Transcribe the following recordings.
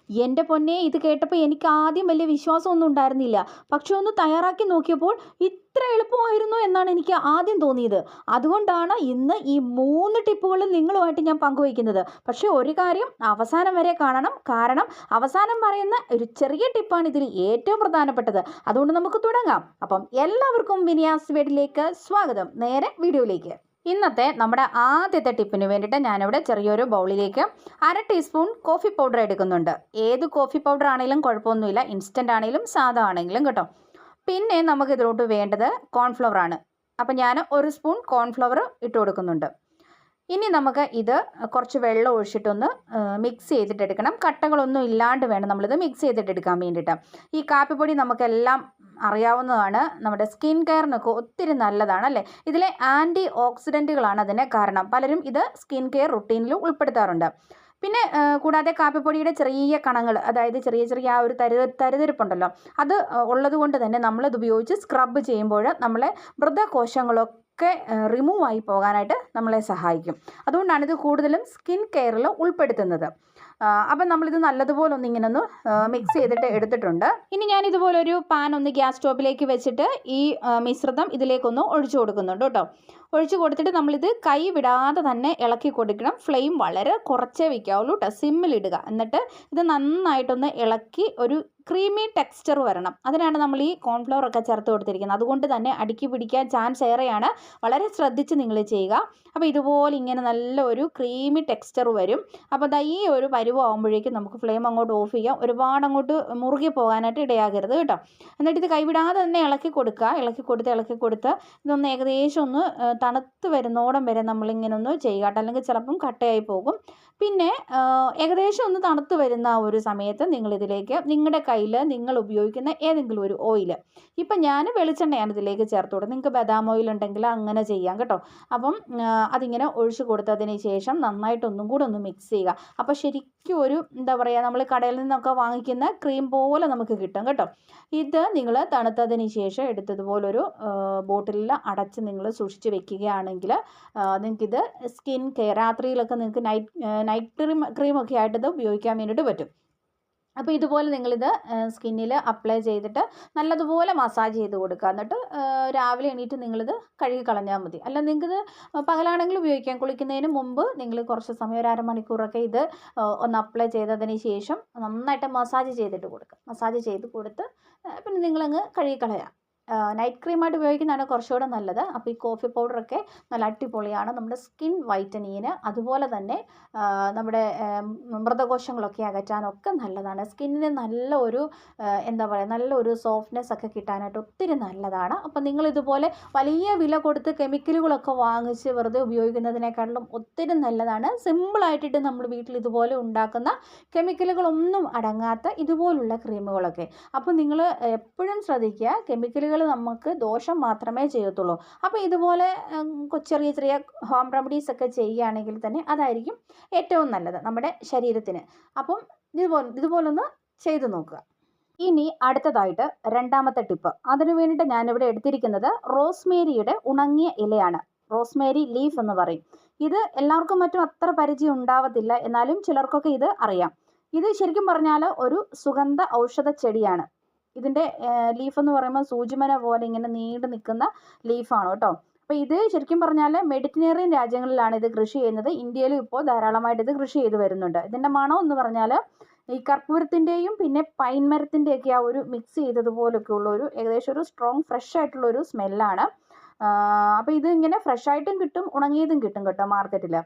എൻ്റെ പൊന്നെ, ഇത് കേട്ടപ്പോൾ എനിക്ക് ആദ്യം വലിയ വിശ്വാസമൊന്നും ഉണ്ടായിരുന്നില്ല. പക്ഷെ ഒന്ന് തയ്യാറാക്കി നോക്കിയപ്പോൾ ഇത്ര എളുപ്പമായിരുന്നു എന്നാണ് എനിക്ക് ആദ്യം തോന്നിയത്. അതുകൊണ്ടാണ് ഇന്ന് ഈ 3 ടിപ്പുകളും നിങ്ങളുമായിട്ട് ഞാൻ പങ്കുവയ്ക്കുന്നത്. പക്ഷേ ഒരു കാര്യം അവസാനം വരെ കാണണം. കാരണം അവസാനം പറയുന്ന ഒരു ചെറിയ ടിപ്പാണ് ഇതിൽ ഏറ്റവും പ്രധാനപ്പെട്ടത്. അതുകൊണ്ട് നമുക്ക് തുടങ്ങാം. അപ്പം എല്ലാവർക്കും വിനിയാസ് വീഡിയോയിലേക്ക് സ്വാഗതം. നേരെ വീഡിയോയിലേക്ക്. ഇന്നത്തെ നമ്മുടെ ആദ്യത്തെ ടിപ്പിന് വേണ്ടിയിട്ട് ഞാനിവിടെ ചെറിയൊരു ബൗളിലേക്ക് 1/2 ടീസ്പൂൺ കോഫി പൗഡർ എടുക്കുന്നുണ്ട്. ഏത് കോഫി പൗഡർ ആണെങ്കിലും കുഴപ്പമൊന്നുമില്ല, ഇൻസ്റ്റൻ്റ് ആണെങ്കിലും സാധാ ആണെങ്കിലും കേട്ടോ. പിന്നെ നമുക്ക് ഇതിലോട്ട് വേണ്ടത് കോൺഫ്ലവർ ആണ്. അപ്പം ഞാൻ 1 സ്പൂൺ കോൺഫ്ലവർ ഇട്ട് കൊടുക്കുന്നുണ്ട്. ഇനി നമുക്ക് ഇത് കുറച്ച് വെള്ളം ഒഴിച്ചിട്ടൊന്ന് മിക്സ് ചെയ്തിട്ടെടുക്കണം. കട്ടകളൊന്നും ഇല്ലാണ്ട് വേണം നമ്മളിത് മിക്സ് ചെയ്തിട്ടെടുക്കാൻ വേണ്ടിയിട്ട്. ഈ കാപ്പിപ്പൊടി നമുക്കെല്ലാം അറിയാവുന്നതാണ്, നമ്മുടെ സ്കിൻ കെയറിനൊക്കെ ഒത്തിരി നല്ലതാണ് അല്ലേ. ഇതിലെ ആൻറ്റി ഓക്സിഡൻറ്റുകളാണ് അതിന് കാരണം. പലരും ഇത് സ്കിൻ കെയർ റുട്ടീനിൽ ഉൾപ്പെടുത്താറുണ്ട്. പിന്നെ കൂടാതെ കാപ്പിപ്പൊടിയുടെ ചെറിയ കണങ്ങൾ, അതായത് ചെറിയ ചെറിയ ആ ഒരു തരിതരിപ്പുണ്ടല്ലോ, അത് ഉള്ളത് കൊണ്ട് തന്നെ നമ്മളിത് ഉപയോഗിച്ച് സ്ക്രബ് ചെയ്യുമ്പോൾ നമ്മളെ മൃതകോശങ്ങളൊക്കെ റിമൂവ് ആയി പോകാനായിട്ട് നമ്മളെ സഹായിക്കും. അതുകൊണ്ടാണ് ഇത് കൂടുതലും സ്കിൻ കെയറിൽ ഉൾപ്പെടുത്തുന്നത്. അപ്പം നമ്മളിത് നല്ലതുപോലെ ഇങ്ങനെ ഒന്ന് മിക്സ് ചെയ്തിട്ട് എടുത്തിട്ടുണ്ട്. ഇനി ഞാൻ ഇതുപോലൊരു പാൻ ഒന്ന് ഗ്യാസ് സ്റ്റോപ്പിലേക്ക് വെച്ചിട്ട് ഈ മിശ്രിതം ഇതിലേക്കൊന്ന് ഒഴിച്ചു കൊടുക്കുന്നുണ്ട് കേട്ടോ. ഒഴിച്ചു കൊടുത്തിട്ട് നമ്മളിത് കൈ വിടാതെ തന്നെ ഇളക്കി കൊടുക്കണം. ഫ്ലെയിം വളരെ കുറച്ചേ വയ്ക്കാവുള്ളൂ കേട്ടോ, സിമ്മിലിടുക. എന്നിട്ട് ഇത് നന്നായിട്ടൊന്ന് ഇളക്കി ഒരു ക്രീമി ടെക്സ്ചർ വരണം. അതിനാണ് നമ്മൾ ഈ കോൺഫ്ലവർ ഒക്കെ ചേർത്ത് കൊടുത്തിരിക്കുന്നത്. അതുകൊണ്ട് തന്നെ അടുക്കി പിടിക്കാൻ ചാൻസ് ഏറെയാണ്. വളരെ ശ്രദ്ധിച്ച് നിങ്ങൾ ചെയ്യുക. അപ്പോൾ ഇതുപോലെ ഇങ്ങനെ നല്ല ഒരു ക്രീമി ടെക്സ്ചർ വരും. അപ്പോൾ ഈ ഒരു പരുവമാകുമ്പോഴേക്കും നമുക്ക് ഫ്ലെയിം അങ്ങോട്ട് ഓഫ് ചെയ്യാം. ഒരുപാട് അങ്ങോട്ട് മുറുകി പോകാനായിട്ട് ഇടയാകരുത് കേട്ടോ. എന്നിട്ട് ഇത് കൈവിടാതെ തന്നെ ഇളക്കി കൊടുത്ത് ഇതൊന്ന് ഏകദേശം ഒന്ന് തണുത്ത് വരുന്നോടം വരെ നമ്മളിങ്ങനെ ഒന്ന് ചെയ്യുക കേട്ടോ. അല്ലെങ്കിൽ ചിലപ്പം കട്ടയായി പോകും. പിന്നെ ഏകദേശം ഒന്ന് തണുത്ത് വരുന്ന ആ ഒരു സമയത്ത് നിങ്ങളിതിലേക്ക് നിങ്ങളുടെ കയ്യിൽ നിങ്ങൾ ഉപയോഗിക്കുന്ന ഏതെങ്കിലും ഒരു ഓയിൽ, ഇപ്പം ഞാൻ വെളിച്ചെണ്ണയാണ് ഇതിലേക്ക് ചേർത്ത് കൊടുക്കുന്നത്. നിങ്ങൾക്ക് ബദാം ഓയിൽ ഉണ്ടെങ്കിൽ അങ്ങനെ ചെയ്യാം കേട്ടോ. അപ്പം അതിങ്ങനെ ഒഴിച്ച് കൊടുത്തതിന് ശേഷം നന്നായിട്ടൊന്നും കൂടെ ഒന്ന് മിക്സ് ചെയ്യുക. അപ്പോൾ ശരിക്കും ഒരു എന്താ പറയുക, നമ്മൾ കടയിൽ നിന്നൊക്കെ വാങ്ങിക്കുന്ന ക്രീം പോലെ നമുക്ക് കിട്ടും കേട്ടോ. ഇത് നിങ്ങൾ തണുത്തതിന് ശേഷം എടുത്തതുപോലൊരു ബോട്ടിലിൽ അടച്ച് നിങ്ങൾ സൂക്ഷിച്ച് വെക്കുകയാണെങ്കിൽ നിങ്ങൾക്കിത് സ്കിൻ കെയർ രാത്രിയിലൊക്കെ നിങ്ങൾക്ക് നൈറ്റ് ക്രീമൊക്കെ ആയിട്ട് ഇത് ഉപയോഗിക്കാൻ വേണ്ടിയിട്ട് പറ്റും. അപ്പോൾ ഇതുപോലെ നിങ്ങളിത് സ്കിന്നിൽ അപ്ലൈ ചെയ്തിട്ട് നല്ലതുപോലെ മസാജ് ചെയ്ത് കൊടുക്കുക. എന്നിട്ട് രാവിലെ എണീറ്റ് നിങ്ങളിത് കഴുകി കളഞ്ഞാൽ മതി. അല്ല നിങ്ങൾക്കിത് പകലാണെങ്കിൽ ഉപയോഗിക്കാം. കുളിക്കുന്നതിന് മുമ്പ് നിങ്ങൾ കുറച്ച് സമയം ഒരു അരമണിക്കൂറൊക്കെ ഇത് ഒന്ന് അപ്ലൈ ചെയ്തതിന് ശേഷം നന്നായിട്ട് മസാജ് ചെയ്തിട്ട് കൊടുക്കുക. മസാജ് ചെയ്ത് കൊടുത്ത് പിന്നെ നിങ്ങളങ്ങ് കഴുകി കളയാം. നൈറ്റ് ക്രീമായിട്ട് ഉപയോഗിക്കുന്നതാണ് കുറച്ചുകൂടെ നല്ലത്. അപ്പോൾ ഈ കോഫി പൗഡറൊക്കെ നല്ല അടിപൊളിയാണ് നമ്മുടെ സ്കിൻ വൈറ്റനിങ്ങിന്. അതുപോലെ തന്നെ നമ്മുടെ മൃതകോശങ്ങളൊക്കെ അകറ്റാനൊക്കെ നല്ലതാണ്. സ്കിന്നിന് നല്ല ഒരു എന്താ പറയുക, നല്ലൊരു സോഫ്റ്റ്നെസ് ഒക്കെ കിട്ടാനായിട്ട് ഒത്തിരി നല്ലതാണ്. അപ്പോൾ നിങ്ങളിതുപോലെ വലിയ വില കൊടുത്ത് കെമിക്കലുകളൊക്കെ വാങ്ങിച്ച് വെറുതെ ഉപയോഗിക്കുന്നതിനേക്കാളും ഒത്തിരി നല്ലതാണ് സിമ്പിളായിട്ടിട്ട് നമ്മൾ വീട്ടിൽ ഇതുപോലെ ഉണ്ടാക്കുന്ന കെമിക്കലുകളൊന്നും അടങ്ങാത്ത ഇതുപോലുള്ള ക്രീമുകളൊക്കെ. അപ്പോൾ നിങ്ങൾ എപ്പോഴും ശ്രദ്ധിക്കുക, കെമിക്കലുകൾ നമുക്ക് ദോഷം മാത്രമേ ചെയ്യത്തുള്ളൂ. അപ്പോൾ ഇതുപോലെ ചെറിയ ചെറിയ ഹോം റെമഡീസ് ഒക്കെ ചെയ്യുകയാണെങ്കിൽ തന്നെ അതായിരിക്കും ഏറ്റവും നല്ലത് നമ്മുടെ ശരീരത്തിന്. അപ്പം ഇതുപോലൊന്ന് ചെയ്തു നോക്കുക. ഇനി അടുത്തതായിട്ട് രണ്ടാമത്തെ ടിപ്പ്. അതിനു വേണ്ടിയിട്ട് ഞാനിവിടെ എടുത്തിരിക്കുന്നത് റോസ്മേരിയുടെ ഉണങ്ങിയ ഇലയാണ്. റോസ്മേരി ലീഫ് എന്ന് പറയും. ഇത് എല്ലാവർക്കും മറ്റും അത്ര പരിചയം ഉണ്ടാവത്തില്ല, എന്നാലും ചിലർക്കൊക്കെ ഇത് അറിയാം. ഇത് ശരിക്കും പറഞ്ഞാൽ ഒരു സുഗന്ധ ഔഷധ ചെടിയാണ്. ഇതിൻ്റെ ലീഫ് എന്ന് പറയുമ്പോൾ സൂചിമന പോലെ ഇങ്ങനെ നീണ്ടു നിൽക്കുന്ന ലീഫാണ് കേട്ടോ. അപ്പോൾ ഇത് ശരിക്കും പറഞ്ഞാൽ മെഡിറ്ററേനിയൻ രാജ്യങ്ങളിലാണ് ഇത് കൃഷി ചെയ്യുന്നത്. ഇന്ത്യയിലും ഇപ്പോൾ ധാരാളമായിട്ട് ഇത് കൃഷി ചെയ്ത് വരുന്നുണ്ട്. ഇതിൻ്റെ മണം എന്ന് പറഞ്ഞാൽ ഈ കർപ്പൂരത്തിൻ്റെയും പിന്നെ പൈൻ മരത്തിൻ്റെയൊക്കെ ആ ഒരു മിക്സ് ചെയ്തതുപോലൊക്കെ ഉള്ള ഒരു ഏകദേശം ഒരു സ്ട്രോങ് ഫ്രഷ് ആയിട്ടുള്ളൊരു സ്മെല്ലാണ്. അപ്പോൾ ഇത് ഇങ്ങനെ ഫ്രഷ് ആയിട്ടും കിട്ടും, ഉണങ്ങിയതും കിട്ടും കേട്ടോ മാർക്കറ്റിൽ.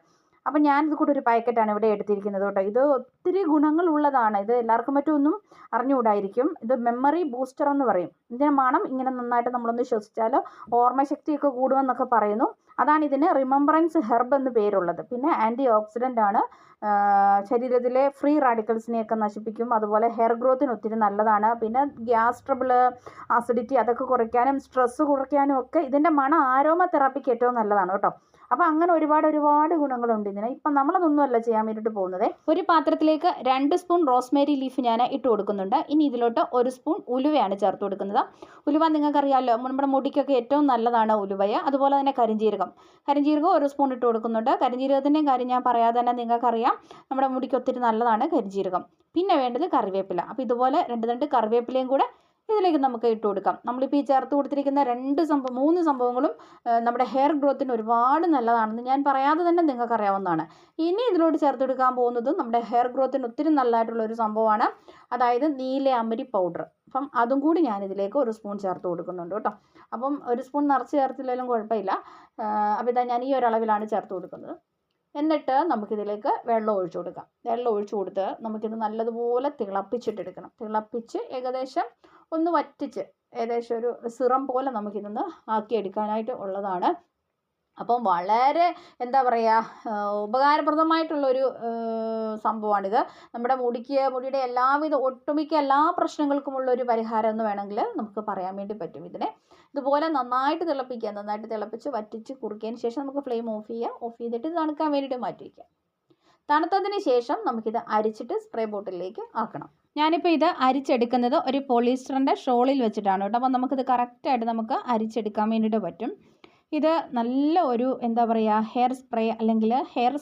അപ്പം ഞാനിത് കൂടെ ഒരു പാക്കറ്റാണ് ഇവിടെ എടുത്തിരിക്കുന്നത് കേട്ടോ. ഇത് ഒത്തിരി ഗുണങ്ങളുള്ളതാണ്. ഇത് എല്ലാവർക്കും മറ്റൊന്നും അറിഞ്ഞുകൂടായിരിക്കും. ഇത് മെമ്മറി ബൂസ്റ്റർ എന്ന് പറയും. ഇതിൻ്റെ മണം ഇങ്ങനെ നന്നായിട്ട് നമ്മളൊന്ന് ശ്വസിച്ചാൽ ഓർമ്മശക്തിയൊക്കെ കൂടുമെന്നൊക്കെ പറയുന്നു. അതാണ് ഇതിന് റിമംബറൻസ് ഹെർബ് എന്ന് പേരുള്ളത്. പിന്നെ ആൻറ്റി ഓക്സിഡൻ്റ് ആണ്, ശരീരത്തിലെ ഫ്രീ റാഡിക്കൽസിനെയൊക്കെ നശിപ്പിക്കും. അതുപോലെ ഹെയർ ഗ്രോത്തിന് ഒത്തിരി നല്ലതാണ്. പിന്നെ ഗ്യാസ് ട്രബിൾ, അസിഡിറ്റി അതൊക്കെ കുറയ്ക്കാനും സ്ട്രെസ്സ് കുറയ്ക്കാനും ഒക്കെ ഇതിൻ്റെ മണം ആരോമ തെറാപ്പിക്ക് ഏറ്റവും നല്ലതാണ് കേട്ടോ. അപ്പോൾ അങ്ങനെ ഒരുപാട് ഗുണങ്ങളുണ്ട് ഇതിന്. ഇപ്പം നമ്മളതൊന്നുമല്ല ചെയ്യാൻ വേണ്ടിയിട്ട് പോകുന്നത്. ഒരു പാത്രത്തിലേക്ക് 2 സ്പൂൺ റോസ്മേരി ലീഫ് ഞാൻ ഇട്ട് കൊടുക്കുന്നുണ്ട്. ഇനി ഇതിലോട്ട് 1 സ്പൂൺ ഉലുവയാണ് ചേർത്ത് കൊടുക്കുന്നത്. ഉലുവ നിങ്ങൾക്കറിയാമല്ലോ, നമ്മുടെ മുടിക്കൊക്കെ ഏറ്റവും നല്ലതാണ് ഉലുവയെ. അതുപോലെ തന്നെ കരിഞ്ജീരകം 1 സ്പൂൺ ഇട്ട് കൊടുക്കുന്നുണ്ട്. കരിഞ്ജീരകത്തിൻ്റെയും കാര്യം ഞാൻ പറയാതെ തന്നെ നിങ്ങൾക്കറിയാം, നമ്മുടെ മുടിക്ക് ഒത്തിരി നല്ലതാണ് കരിഞ്ജീരകം. പിന്നെ വേണ്ടത് കറിവേപ്പില. അപ്പോൾ ഇതുപോലെ 2 കറിവേപ്പിലയും കൂടെ ഇതിലേക്ക് നമുക്ക് ഇട്ട് കൊടുക്കാം. നമ്മളിപ്പോൾ ഈ ചേർത്ത് കൊടുത്തിരിക്കുന്ന 3 സംഭവങ്ങളും നമ്മുടെ ഹെയർ ഗ്രോത്തിന് ഒരുപാട് നല്ലതാണെന്ന് ഞാൻ പറയാതെ തന്നെ നിങ്ങൾക്ക് അറിയാവുന്നതാണ്. ഇനി ഇതിലോട്ട് ചേർത്ത് കൊടുക്കാൻ പോകുന്നത് നമ്മുടെ ഹെയർ ഗ്രോത്തിന് ഒത്തിരി നല്ലതായിട്ടുള്ള ഒരു സംഭവമാണ്, അതായത് നീലയാമരി പൗഡർ. അപ്പം അതും കൂടി ഞാൻ ഇതിലേക്ക് 1 സ്പൂൺ ചേർത്ത് കൊടുക്കുന്നുണ്ട് കേട്ടോ. അപ്പം 1 സ്പൂൺ നിറച്ച് ചേർത്തില്ലെങ്കിലും കുഴപ്പമില്ല. അപ്പോൾ ഇതാ ഞാൻ ഈ ഒരളവിലാണ് ചേർത്ത് കൊടുക്കുന്നത്. എന്നിട്ട് നമുക്കിതിലേക്ക് വെള്ളം ഒഴിച്ചു കൊടുക്കാം. വെള്ളം ഒഴിച്ചു കൊടുത്ത് നമുക്കിത് നല്ലതുപോലെ തിളപ്പിച്ചിട്ടെടുക്കണം. തിളപ്പിച്ച് ഏകദേശം ഒന്ന് വറ്റിച്ച് ഏകദേശം ഒരു സിറം പോലെ നമുക്കിതൊന്ന് ആക്കിയെടുക്കാനായിട്ട് ഉള്ളതാണ്. അപ്പം വളരെ എന്താ പറയുക, ഉപകാരപ്രദമായിട്ടുള്ളൊരു സംഭവമാണിത്. നമ്മുടെ മുടിയുടെ ഒട്ടുമിക്ക എല്ലാ പ്രശ്നങ്ങൾക്കുമുള്ളൊരു പരിഹാരം എന്ന് വേണമെങ്കിൽ നമുക്ക് പറയാൻ വേണ്ടി പറ്റും ഇതിനെ. ഇതുപോലെ നന്നായിട്ട് തിളപ്പിക്കുക. നന്നായിട്ട് തിളപ്പിച്ച് വറ്റിച്ച് കുറുക്കിയതിന് ശേഷം നമുക്ക് ഫ്ലെയിം ഓഫ് ചെയ്യുക. ഓഫ് ചെയ്തിട്ട് തണുക്കാൻ വേണ്ടിയിട്ട് മാറ്റി വയ്ക്കുക. തണുത്തതിന് ശേഷം നമുക്കിത് അരിച്ചിട്ട് സ്പ്രേ ബോട്ടിലേക്ക് ആക്കണം. ഞാനിപ്പോൾ ഇത് അരിച്ചെടുക്കുന്നത് ഒരു പോളിസ്റ്ററിൻ്റെ ഷോളിൽ വെച്ചിട്ടാണ് കേട്ടോ. അപ്പോൾ നമുക്കിത് കറക്റ്റായിട്ട് നമുക്ക് അരിച്ചെടുക്കാൻ വേണ്ടിയിട്ട് പറ്റും. ഇത് നല്ല ഒരു എന്താ പറയുക, ഹെയർ സ്പ്രേ അല്ലെങ്കിൽ ഹെയർ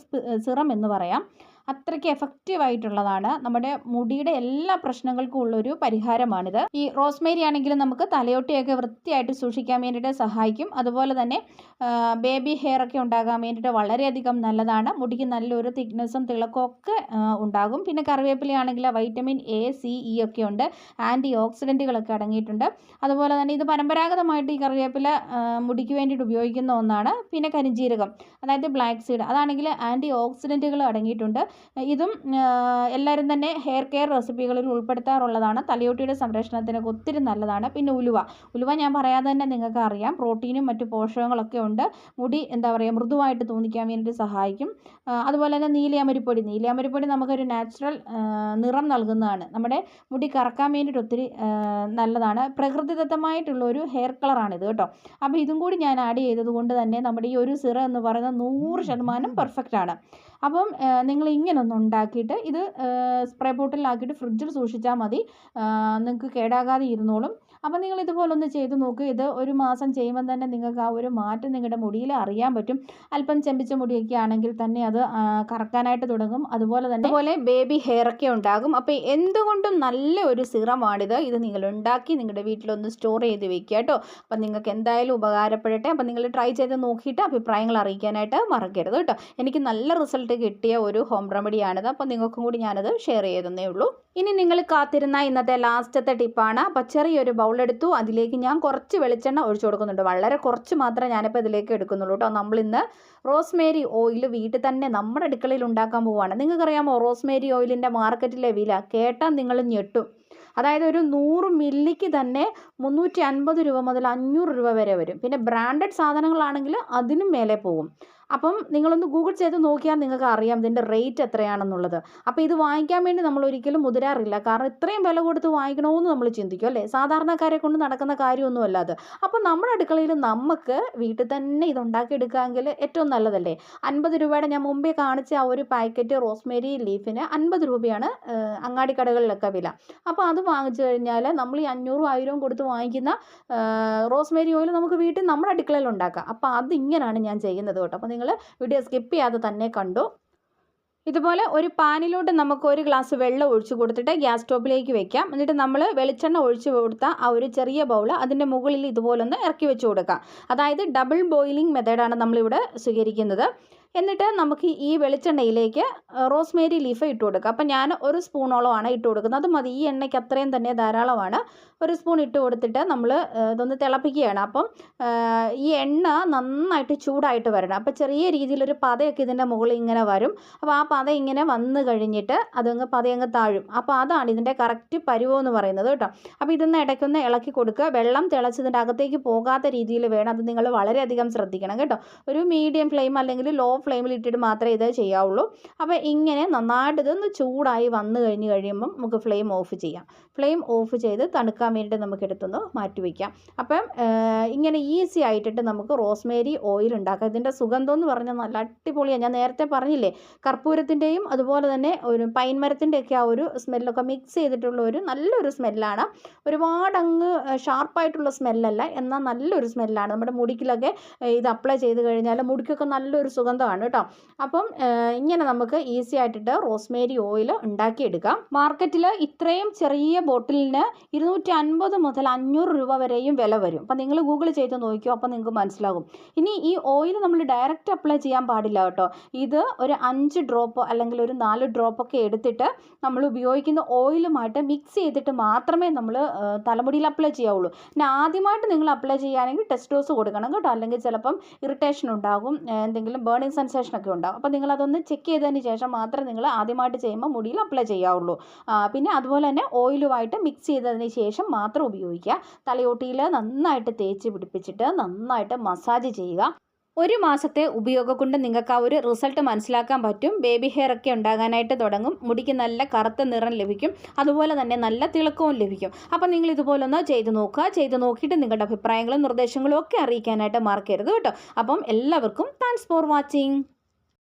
സിറം എന്ന് പറയാം. അത്രയ്ക്ക് എഫക്റ്റീവായിട്ടുള്ളതാണ്. നമ്മുടെ മുടിയുടെ എല്ലാ പ്രശ്നങ്ങൾക്കും ഉള്ളൊരു പരിഹാരമാണിത്. ഈ റോസ്മേരി ആണെങ്കിലും നമുക്ക് തലയോട്ടിയൊക്കെ വൃത്തിയായിട്ട് സൂക്ഷിക്കാൻ വേണ്ടിയിട്ട് സഹായിക്കും. അതുപോലെ തന്നെ ബേബി ഹെയർ ഒക്കെ ഉണ്ടാകാൻ വേണ്ടിയിട്ട് വളരെയധികം നല്ലതാണ്. മുടിക്ക് നല്ലൊരു തിക്നെസ്സും തിളക്കമൊക്കെ ഉണ്ടാകും. പിന്നെ കറിവേപ്പിലയാണെങ്കിൽ വൈറ്റമിൻ എ, സി, ഇ ഒക്കെ ഉണ്ട്. ആൻറ്റി ഓക്സിഡൻറ്റുകളൊക്കെ അടങ്ങിയിട്ടുണ്ട്. അതുപോലെ തന്നെ ഇത് പരമ്പരാഗതമായിട്ട് ഈ കറിവേപ്പില മുടിക്ക് വേണ്ടിയിട്ട് ഉപയോഗിക്കുന്ന ഒന്നാണ്. പിന്നെ കരിഞ്ജീരകം, അതായത് ബ്ലാക്ക് സീഡ്, അതാണെങ്കിൽ ആൻറ്റി ഓക്സിഡൻറ്റുകൾ അടങ്ങിയിട്ടുണ്ട്. ഇതും എല്ലാവരും തന്നെ ഹെയർ കെയർ റെസിപ്പികളിൽ ഉൾപ്പെടുത്താറുള്ളതാണ്. തലയോട്ടിയുടെ സംരക്ഷണത്തിനൊക്കെ ഒത്തിരി നല്ലതാണ്. പിന്നെ ഉലുവ ഞാൻ പറയാതെ തന്നെ നിങ്ങൾക്ക് അറിയാം, പ്രോട്ടീനും മറ്റു പോഷകങ്ങളൊക്കെ ഉണ്ട്. മുടി എന്താ പറയുക, മൃദുവായിട്ട് തോന്നിക്കാൻ വേണ്ടിയിട്ട് സഹായിക്കും. അതുപോലെ തന്നെ നീലയാമരിപ്പൊടി നമുക്കൊരു നാച്ചുറൽ നിറം നൽകുന്നതാണ്. നമ്മുടെ മുടി കറക്കാൻ വേണ്ടിയിട്ട് ഒത്തിരി നല്ലതാണ്. പ്രകൃതിദത്തമായിട്ടുള്ളൊരു ഹെയർ കളറാണിത് കേട്ടോ. അപ്പോൾ ഇതും കൂടി ഞാൻ ആഡ് ചെയ്തത് കൊണ്ട് തന്നെ നമ്മുടെ ഈ ഒരു സിറം എന്ന് പറയുന്നത് 100% പെർഫെക്റ്റ് ആണ്. അപ്പം നിങ്ങൾ ഇങ്ങനൊന്ന് ഉണ്ടാക്കിയിട്ട് ഇത് സ്പ്രേ ബോട്ടിലാക്കിയിട്ട് ഫ്രിഡ്ജിൽ സൂക്ഷിച്ചാൽ മതി. നിങ്ങൾക്ക് കേടാകാതെ ഇരുന്നോളും. അപ്പം നിങ്ങൾ ഇതുപോലെ ഒന്ന് ചെയ്ത് നോക്കുക. ഇത് 1 മാസം ചെയ്യുമ്പം തന്നെ നിങ്ങൾക്ക് ആ ഒരു മാറ്റം നിങ്ങളുടെ മുടിയിൽ അറിയാൻ പറ്റും. അല്പം ചെമ്പിച്ച മുടിയൊക്കെ ആണെങ്കിൽ തന്നെ അത് കറക്കാനായിട്ട് തുടങ്ങും. അതുപോലെ ബേബി ഹെയർ ഒക്കെ ഉണ്ടാകും. അപ്പോൾ എന്തുകൊണ്ടും നല്ല ഒരു സിറമാണിത്. ഇത് നിങ്ങൾ ഉണ്ടാക്കി നിങ്ങളുടെ വീട്ടിലൊന്ന് സ്റ്റോർ ചെയ്ത് വെക്കുക കേട്ടോ. അപ്പം നിങ്ങൾക്ക് എന്തായാലും ഉപകാരപ്പെടട്ടെ. അപ്പം നിങ്ങൾ ട്രൈ ചെയ്ത് നോക്കിയിട്ട് അഭിപ്രായങ്ങൾ അറിയിക്കാനായിട്ട് മറക്കരുത് കേട്ടോ. എനിക്ക് നല്ല റിസൾട്ട് കിട്ടിയ ഒരു ഹോം റെമഡിയാണിത്. അപ്പോൾ നിങ്ങൾക്കും കൂടി ഞാനത് ഷെയർ ചെയ്തേ ഉള്ളൂ. ഇനി നിങ്ങൾ കാത്തിരുന്ന ഇന്നത്തെ ലാസ്റ്റത്തെ ടിപ്പാണ്. അപ്പോൾ ചെറിയൊരു ബൗളെടുത്തു, അതിലേക്ക് ഞാൻ കുറച്ച് വെളിച്ചെണ്ണ ഒഴിച്ചു കൊടുക്കുന്നുണ്ട്. വളരെ കുറച്ച് മാത്രമേ ഞാനിപ്പോൾ ഇതിലേക്ക് എടുക്കുന്നുള്ളൂ കേട്ടോ. നമ്മളിന്ന് റോസ്മേരി ഓയിൽ വീട്ടിൽ തന്നെ നമ്മുടെ അടുക്കളയിൽ ഉണ്ടാക്കാൻ പോവുകയാണ്. നിങ്ങൾക്കറിയാമോ, റോസ്മേരി ഓയിലിൻ്റെ മാർക്കറ്റിലെ വില കേട്ടാൽ നിങ്ങൾ ഞെട്ടും. അതായത് ഒരു 100 മില്ലിക്ക് തന്നെ 350 രൂപ മുതൽ 500 രൂപ വരെ വരും. പിന്നെ ബ്രാൻഡഡ് സാധനങ്ങളാണെങ്കിൽ അതിനും മേലെ പോകും. അപ്പം നിങ്ങളൊന്ന് ഗൂഗിൾ ചെയ്ത് നോക്കിയാൽ നിങ്ങൾക്ക് അറിയാം ഇതിൻ്റെ റേറ്റ് എത്രയാണെന്നുള്ളത്. അപ്പോൾ ഇത് വാങ്ങിക്കാൻ വേണ്ടി നമ്മൾ ഒരിക്കലും മുതിരാറില്ല. കാരണം ഇത്രയും വില കൊടുത്ത് വാങ്ങിക്കണമെന്ന് നമ്മൾ ചിന്തിക്കും അല്ലേ. സാധാരണക്കാരെ കൊണ്ട് നടക്കുന്ന കാര്യമൊന്നുമല്ല അത്. അപ്പോൾ നമ്മുടെ അടുക്കളയിൽ നമുക്ക് വീട്ടിൽ തന്നെ ഇത് ഉണ്ടാക്കിയെടുക്കാമെങ്കിൽ ഏറ്റവും നല്ലതല്ലേ. 50 രൂപയുടെ ഞാൻ മുമ്പേ കാണിച്ച ആ ഒരു പാക്കറ്റ് റോസ്മേരി ലീഫിന് 50 രൂപയാണ് അങ്ങാടിക്കടകളിലൊക്കെ വില. അപ്പോൾ അത് വാങ്ങിച്ചു കഴിഞ്ഞാൽ നമ്മൾ ഈ 500 1000 കൊടുത്ത് വാങ്ങിക്കുന്ന റോസ്മേരി ഓയിൽ നമുക്ക് വീട്ടിൽ നമ്മുടെ അടുക്കളയിൽ ഉണ്ടാക്കാം. അപ്പോൾ അതിങ്ങനെയാണ് ഞാൻ ചെയ്യുന്നത് കേട്ടോ. അപ്പോൾ നിങ്ങൾ വീഡിയോ സ്കിപ്പ് ചെയ്യാതെ തന്നെ കണ്ടു. ഇതുപോലെ ഒരു പാനിലോട്ട് നമുക്ക് 1 ഗ്ലാസ് വെള്ളം ഒഴിച്ച് കൊടുത്തിട്ട് ഗ്യാസ് സ്റ്റോപ്പിലേക്ക് വെക്കാം. എന്നിട്ട് നമ്മൾ വെളിച്ചെണ്ണ ഒഴിച്ച് കൊടുത്ത ആ ഒരു ചെറിയ ബൗൾ അതിൻ്റെ മുകളിൽ ഇതുപോലൊന്ന് ഇറക്കി വെച്ച് കൊടുക്കാം. അതായത് ഡബിൾ ബോയിലിംഗ് മെത്തേഡാണ് നമ്മളിവിടെ സ്വീകരിക്കുന്നത്. എന്നിട്ട് നമുക്ക് ഈ വെളിച്ചെണ്ണയിലേക്ക് റോസ്മേരി ലീഫ് ഇട്ട് കൊടുക്കുക. അപ്പം ഞാൻ 1 സ്പൂണോളമാണ് ഇട്ട് കൊടുക്കുന്നത്. അത് മതി, ഈ എണ്ണയ്ക്ക് അത്രയും തന്നെ ധാരാളമാണ്. 1 സ്പൂൺ ഇട്ട് കൊടുത്തിട്ട് നമ്മൾ ഇതൊന്ന് തിളപ്പിക്കുകയാണ്. അപ്പം ഈ എണ്ണ നന്നായിട്ട് ചൂടായിട്ട് വരണം. അപ്പോൾ ചെറിയ രീതിയിലൊരു പതയൊക്കെ ഇതിൻ്റെ മുകളിൽ ഇങ്ങനെ വരും. അപ്പോൾ ആ പത ഇങ്ങനെ വന്നു കഴിഞ്ഞിട്ട് പതയങ്ങ് താഴും. അപ്പോൾ അതാണ് ഇതിൻ്റെ കറക്റ്റ് പരുവം എന്ന് പറയുന്നത് കേട്ടോ. അപ്പോൾ ഇതൊന്ന് ഇടയ്ക്കൊന്ന് ഇളക്കി കൊടുക്കുക. വെള്ളം തിളച്ചതിൻ്റെ അകത്തേക്ക് പോകാത്ത രീതിയിൽ വേണം. അത് നിങ്ങൾ വളരെയധികം ശ്രദ്ധിക്കണം കേട്ടോ. ഒരു മീഡിയം ഫ്ലെയിം അല്ലെങ്കിൽ ലോ ഫ്ലെയിമിൽ ഇട്ടിട്ട് മാത്രമേ ഇത് ചെയ്യാവുള്ളൂ. അപ്പോൾ ഇങ്ങനെ നന്നായിട്ട് ഇതൊന്ന് ചൂടായി വന്നു കഴിയുമ്പം നമുക്ക് ഫ്ലെയിം ഓഫ് ചെയ്യാം. ഫ്ലെയിം ഓഫ് ചെയ്ത് തണുക്കാൻ വേണ്ടിയിട്ട് നമുക്ക് എടുത്തൊന്ന് മാറ്റി വയ്ക്കാം. അപ്പം ഇങ്ങനെ ഈസി ആയിട്ടിട്ട് നമുക്ക് റോസ്മേരി ഓയിൽ ഉണ്ടാക്കാം. ഇതിൻ്റെ സുഗന്ധം എന്ന് പറഞ്ഞാൽ നല്ല അടിപൊളിയാണ്. ഞാൻ നേരത്തെ പറഞ്ഞില്ലേ, കർപ്പൂരത്തിൻ്റെയും അതുപോലെ തന്നെ ഒരു പൈൻ മരത്തിൻ്റെയൊക്കെ ആ ഒരു സ്മെല്ലൊക്കെ മിക്സ് ചെയ്തിട്ടുള്ള ഒരു നല്ലൊരു സ്മെല്ലാണ്. ഒരുപാട് അങ്ങ് ഷാർപ്പായിട്ടുള്ള സ്മെല്ലല്ല, എന്നാൽ നല്ലൊരു സ്മെല്ലാണ്. നമ്മുടെ മുടിക്കിലൊക്കെ ഇത് അപ്ലൈ ചെയ്ത് കഴിഞ്ഞാൽ മുടിക്കൊക്കെ നല്ലൊരു സുഗന്ധമാണ് കേട്ടോ. അപ്പം ഇങ്ങനെ നമുക്ക് ഈസി ആയിട്ടിട്ട് റോസ്മേരി ഓയിൽ ഉണ്ടാക്കിയെടുക്കാം. മാർക്കറ്റിൽ ഇത്രയും ചെറിയ ബോട്ടിലിന് 250 മുതൽ 500 രൂപ വരെയും വില വരും. അപ്പം നിങ്ങൾ ഗൂഗിൾ ചെയ്ത് നോക്കിയോ, അപ്പം നിങ്ങൾക്ക് മനസ്സിലാകും. ഇനി ഈ ഓയിൽ നമ്മൾ ഡയറക്റ്റ് അപ്ലൈ ചെയ്യാൻ പാടില്ല കേട്ടോ. ഇത് ഒരു 5 ഡ്രോപ്പ് അല്ലെങ്കിൽ ഒരു 4 ഡ്രോപ്പൊക്കെ എടുത്തിട്ട് നമ്മൾ ഉപയോഗിക്കുന്ന ഓയിലുമായിട്ട് മിക്സ് ചെയ്തിട്ട് മാത്രമേ നമ്മൾ തലമുടിയിൽ അപ്ലൈ ചെയ്യാവുള്ളൂ. പിന്നെ ആദ്യമായിട്ട് നിങ്ങൾ അപ്ലൈ ചെയ്യുകയാണെങ്കിൽ ടെസ്റ്റ് ഡോസ് കൊടുക്കണം കേട്ടോ, അല്ലെങ്കിൽ ചിലപ്പം ഇറിറ്റേഷൻ ഉണ്ടാകും, എന്തെങ്കിലും ബേണിംഗ് സെൻസേഷനൊക്കെ ഉണ്ടാകും. അപ്പോൾ നിങ്ങളതൊന്ന് ചെക്ക് ചെയ്തതിന് ശേഷം മാത്രമേ നിങ്ങൾ ആദ്യമായിട്ട് ചെയ്യുമ്പോൾ മുടിയിൽ അപ്ലൈ ചെയ്യാവുള്ളൂ. പിന്നെ അതുപോലെ തന്നെ ഓയിലുമായിട്ട് മിക്സ് ചെയ്തതിന് ശേഷം മാത്രം ഉപയോഗിക്കുക. തലയോട്ടിയിൽ നന്നായിട്ട് തേച്ച് പിടിപ്പിച്ചിട്ട് നന്നായിട്ട് മസാജ് ചെയ്യുക. 1 മാസത്തെ ഉപയോഗം കൊണ്ട് നിങ്ങൾക്ക് ആ ഒരു റിസൾട്ട് മനസ്സിലാക്കാൻ പറ്റും. ബേബി ഹെയർ ഒക്കെ ഉണ്ടാകാനായിട്ട് തുടങ്ങും. മുടിക്ക് നല്ല കറുത്ത നിറം ലഭിക്കും. അതുപോലെ തന്നെ നല്ല തിളക്കവും ലഭിക്കും. അപ്പം നിങ്ങൾ ഇതുപോലെ ഒന്ന് ചെയ്ത് നോക്കുക. ചെയ്ത് നോക്കിയിട്ട് നിങ്ങളുടെ അഭിപ്രായങ്ങളും നിർദ്ദേശങ്ങളും ഒക്കെ അറിയിക്കാനായിട്ട് മറക്കരുത് കേട്ടോ. അപ്പം എല്ലാവർക്കും താങ്ക്സ് ഫോർ വാച്ചിങ്.